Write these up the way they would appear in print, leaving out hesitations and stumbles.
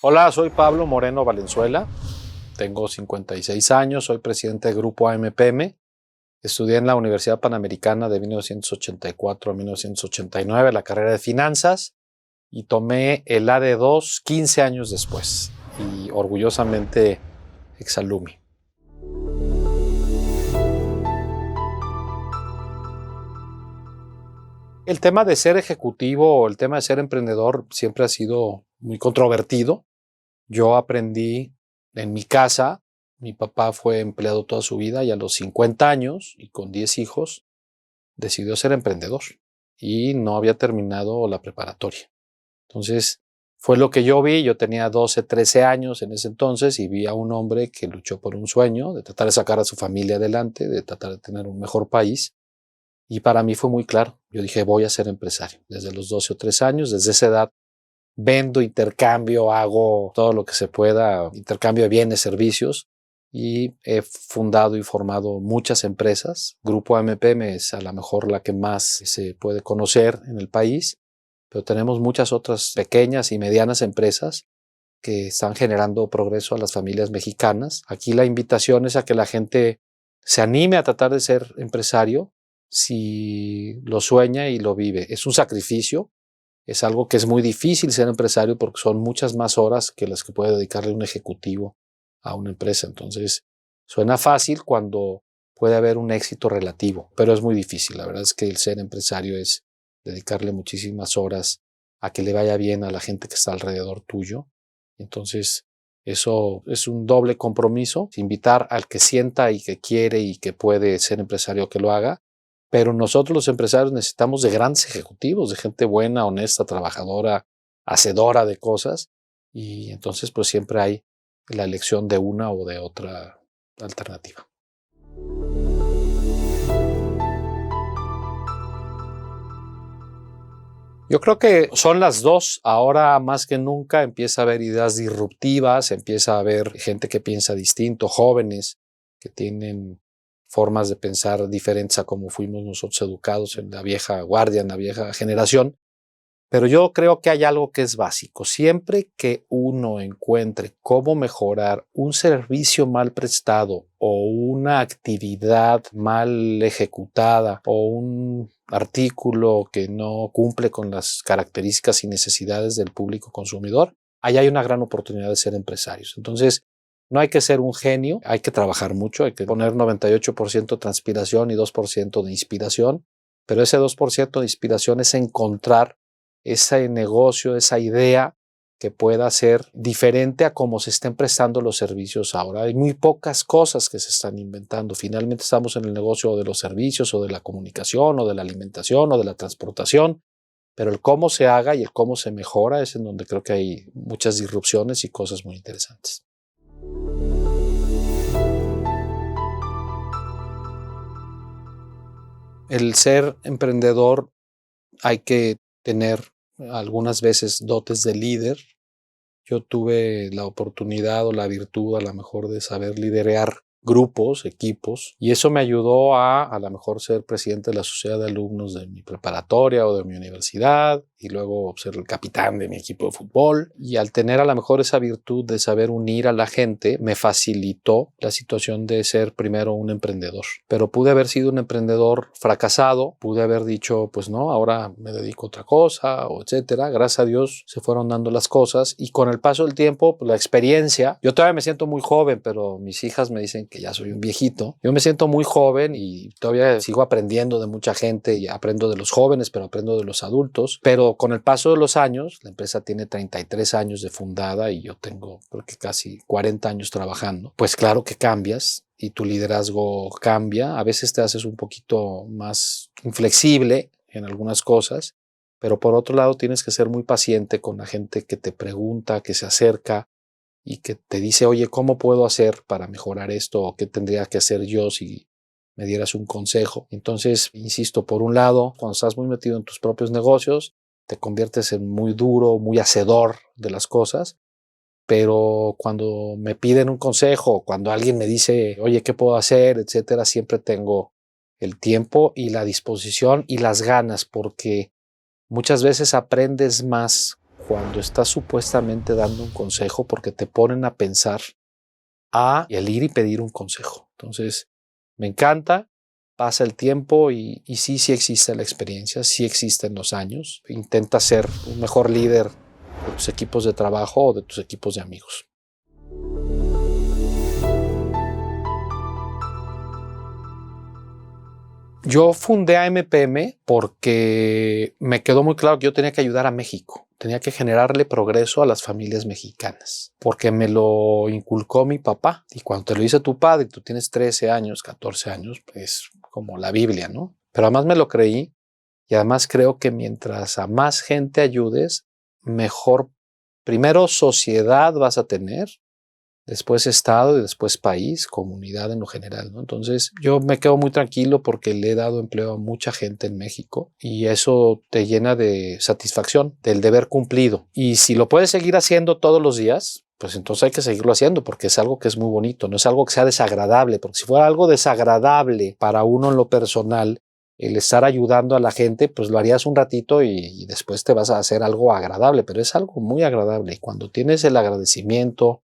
Hola, soy Pablo Moreno Valenzuela, tengo 56 años, soy presidente del grupo AMPM, estudié en la Universidad Panamericana de 1984 a 1989 la carrera de finanzas y tomé el AD2 15 años después y orgullosamente exalumni. El tema de ser ejecutivo o el tema de ser emprendedor siempre ha sido muy controvertido. Yo aprendí en mi casa, mi papá fue empleado toda su vida y a los 50 años y con 10 hijos decidió ser emprendedor y no había terminado la preparatoria. Entonces fue lo que yo vi, yo tenía 12, 13 años en ese entonces y vi a un hombre que luchó por un sueño de tratar de sacar a su familia adelante, de tratar de tener un mejor país. Y para mí fue muy claro, yo dije voy a ser empresario desde los 12 o 13 años, desde esa edad vendo, intercambio, hago todo lo que se pueda, intercambio de bienes, servicios y he fundado y formado muchas empresas. Grupo AMPM es a lo mejor la que más se puede conocer en el país, pero tenemos muchas otras pequeñas y medianas empresas que están generando progreso a las familias mexicanas. Aquí la invitación es a que la gente se anime a tratar de ser empresario si lo sueña y lo vive. Es un sacrificio. Es algo que es muy difícil ser empresario porque son muchas más horas que las que puede dedicarle un ejecutivo a una empresa. Entonces, suena fácil cuando puede haber un éxito relativo, pero es muy difícil. La verdad es que el ser empresario es dedicarle muchísimas horas a que le vaya bien a la gente que está alrededor tuyo. Entonces, eso es un doble compromiso, invitar al que sienta y que quiere y que puede ser empresario a que lo haga. Pero nosotros los empresarios necesitamos de grandes ejecutivos, de gente buena, honesta, trabajadora, hacedora de cosas. Y entonces pues siempre hay la elección de una o de otra alternativa. Yo creo que son las dos. Ahora más que nunca empieza a haber ideas disruptivas, empieza a haber gente que piensa distinto, jóvenes que tienen formas de pensar diferentes a como fuimos nosotros educados en la vieja guardia, en la vieja generación. Pero yo creo que hay algo que es básico. Siempre que uno encuentre cómo mejorar un servicio mal prestado o una actividad mal ejecutada o un artículo que no cumple con las características y necesidades del público consumidor, ahí hay una gran oportunidad de ser empresarios. Entonces, no hay que ser un genio, hay que trabajar mucho, hay que poner 98% transpiración y 2% de inspiración, pero ese 2% de inspiración es encontrar ese negocio, esa idea que pueda ser diferente a cómo se estén prestando los servicios ahora. Hay muy pocas cosas que se están inventando. Finalmente estamos en el negocio de los servicios o de la comunicación o de la alimentación o de la transportación, pero el cómo se haga y el cómo se mejora es en donde creo que hay muchas disrupciones y cosas muy interesantes. El ser emprendedor hay que tener algunas veces dotes de líder. Yo tuve la oportunidad o la virtud a lo mejor de saber liderar grupos, equipos, y eso me ayudó a lo mejor ser presidente de la sociedad de alumnos de mi preparatoria o de mi universidad, y luego ser el capitán de mi equipo de fútbol. Y al tener a lo mejor esa virtud de saber unir a la gente, me facilitó la situación de ser primero un emprendedor. Pero pude haber sido un emprendedor fracasado, pude haber dicho, pues no, ahora me dedico a otra cosa, o etcétera. Gracias a Dios se fueron dando las cosas, y con el paso del tiempo, pues, la experiencia, yo todavía me siento muy joven, pero mis hijas me dicen que ya soy un viejito. Yo me siento muy joven y todavía sigo aprendiendo de mucha gente y aprendo de los jóvenes, pero aprendo de los adultos. Pero con el paso de los años, la empresa tiene 33 años de fundada y yo tengo creo que casi 40 años trabajando. Pues claro que cambias y tu liderazgo cambia. A veces te haces un poquito más inflexible en algunas cosas, pero por otro lado tienes que ser muy paciente con la gente que te pregunta, que se acerca y que te dice, oye, ¿cómo puedo hacer para mejorar esto? ¿O qué tendría que hacer yo si me dieras un consejo? Entonces, insisto, por un lado, cuando estás muy metido en tus propios negocios, te conviertes en muy duro, muy hacedor de las cosas, pero cuando me piden un consejo, cuando alguien me dice, oye, ¿qué puedo hacer?, etcétera, siempre tengo el tiempo y la disposición y las ganas, porque muchas veces aprendes más cuando estás supuestamente dando un consejo porque te ponen a pensar el ir y pedir un consejo. Entonces, me encanta, pasa el tiempo y sí existe la experiencia, sí existen los años. Intenta ser un mejor líder de tus equipos de trabajo o de tus equipos de amigos. Yo fundé a MPM porque me quedó muy claro que yo tenía que ayudar a México. Tenía que generarle progreso a las familias mexicanas, porque me lo inculcó mi papá. Y cuando te lo dice tu padre, tú tienes 13 años, 14 años, pues como la Biblia, ¿no? Pero además me lo creí y además creo que mientras a más gente ayudes, mejor, primero sociedad vas a tener, después estado y después país, comunidad en lo general, ¿no? Entonces yo me quedo muy tranquilo porque le he dado empleo a mucha gente en México y eso te llena de satisfacción, del deber cumplido. Y si lo puedes seguir haciendo todos los días, pues entonces hay que seguirlo haciendo porque es algo que es muy bonito, no es algo que sea desagradable, porque si fuera algo desagradable para uno en lo personal, el estar ayudando a la gente, pues lo harías un ratito y después te vas a hacer algo agradable, pero es algo muy agradable. Y cuando tienes el agradecimiento,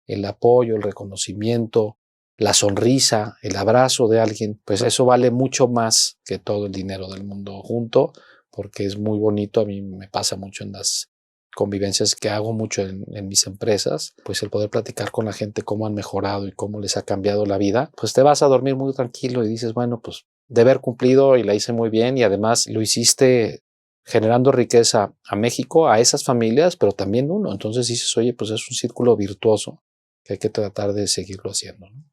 el apoyo, el reconocimiento, la sonrisa, el abrazo de alguien, pues eso vale mucho más que todo el dinero del mundo junto, porque es muy bonito. A mí me pasa mucho en las convivencias que hago mucho en mis empresas, pues el poder platicar con la gente cómo han mejorado y cómo les ha cambiado la vida, pues te vas a dormir muy tranquilo y dices, bueno, pues deber cumplido y la hice muy bien y además lo hiciste generando riqueza a México, a esas familias, pero también uno. Entonces dices, oye, pues es un círculo virtuoso que hay que tratar de seguirlo haciendo, ¿no?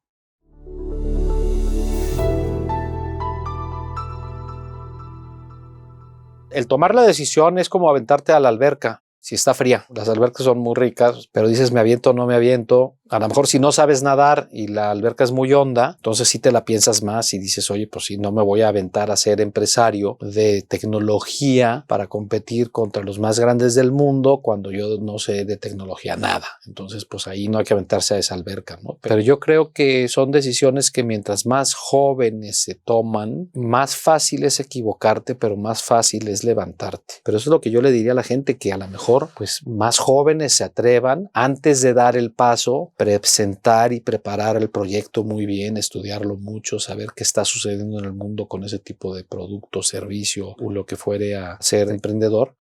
El tomar la decisión es como aventarte a la alberca si está fría. Las albercas son muy ricas, pero dices, ¿me aviento o no me aviento? A lo mejor si no sabes nadar y la alberca es muy honda, entonces sí te la piensas más y dices, oye, pues sí, no me voy a aventar a ser empresario de tecnología para competir contra los más grandes del mundo cuando yo no sé de tecnología nada. Entonces, pues ahí no hay que aventarse a esa alberca, ¿no? Pero yo creo que son decisiones que mientras más jóvenes se toman, más fácil es equivocarte, pero más fácil es levantarte. Pero eso es lo que yo le diría a la gente, que a lo mejor pues más jóvenes se atrevan antes de dar el paso, presentar y preparar el proyecto muy bien, estudiarlo mucho, saber qué está sucediendo en el mundo con ese tipo de producto, servicio o lo que fuere a ser emprendedor.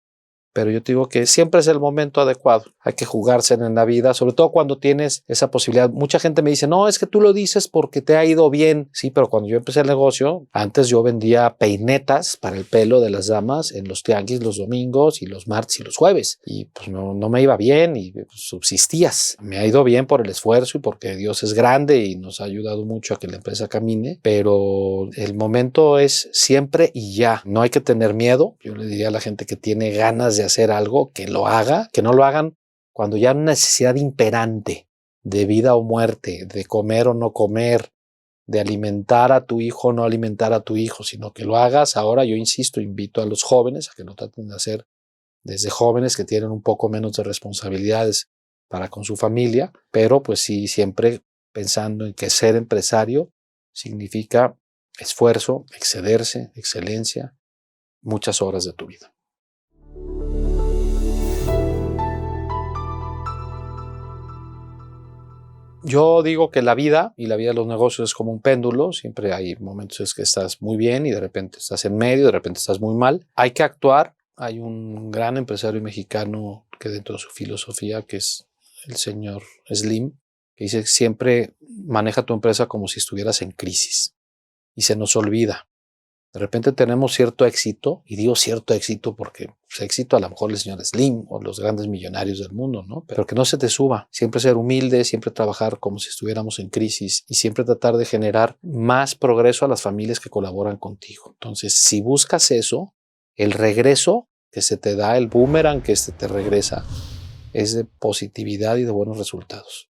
Pero yo te digo que siempre es el momento adecuado. Hay que jugarse en la vida, sobre todo cuando tienes esa posibilidad. Mucha gente me dice, no, es que tú lo dices porque te ha ido bien. Sí, pero cuando yo empecé el negocio, antes yo vendía peinetas para el pelo de las damas en los tianguis los domingos y los martes y los jueves. Y pues no me iba bien y pues, subsistías. Me ha ido bien por el esfuerzo y porque Dios es grande y nos ha ayudado mucho a que la empresa camine. Pero el momento es siempre y ya. No hay que tener miedo. Yo le diría a la gente que tiene ganas de hacer algo, que lo haga, que no lo hagan cuando ya hay una necesidad imperante de vida o muerte, de comer o no comer, de alimentar a tu hijo o no alimentar a tu hijo, sino que lo hagas ahora. Yo insisto, invito a los jóvenes a que lo traten de hacer desde jóvenes que tienen un poco menos de responsabilidades para con su familia, pero pues sí, siempre pensando en que ser empresario significa esfuerzo, excederse, excelencia, muchas horas de tu vida. Yo digo que la vida y la vida de los negocios es como un péndulo. Siempre hay momentos en que estás muy bien y de repente estás en medio, de repente estás muy mal. Hay que actuar. Hay un gran empresario mexicano que dentro de su filosofía, que es el señor Slim, que dice que siempre maneja tu empresa como si estuvieras en crisis y se nos olvida. De repente tenemos cierto éxito, y digo cierto éxito porque pues, éxito a lo mejor el señor Slim o los grandes millonarios del mundo, ¿no? Pero que no se te suba. Siempre ser humilde, siempre trabajar como si estuviéramos en crisis y siempre tratar de generar más progreso a las familias que colaboran contigo. Entonces, si buscas eso, el regreso que se te da, el boomerang que te regresa, es de positividad y de buenos resultados.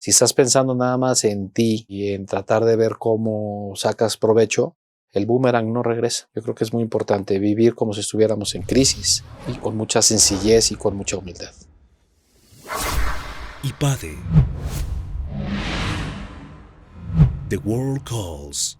Si estás pensando nada más en ti y en tratar de ver cómo sacas provecho, el boomerang no regresa. Yo creo que es muy importante vivir como si estuviéramos en crisis y con mucha sencillez y con mucha humildad. IPADE. The World Calls.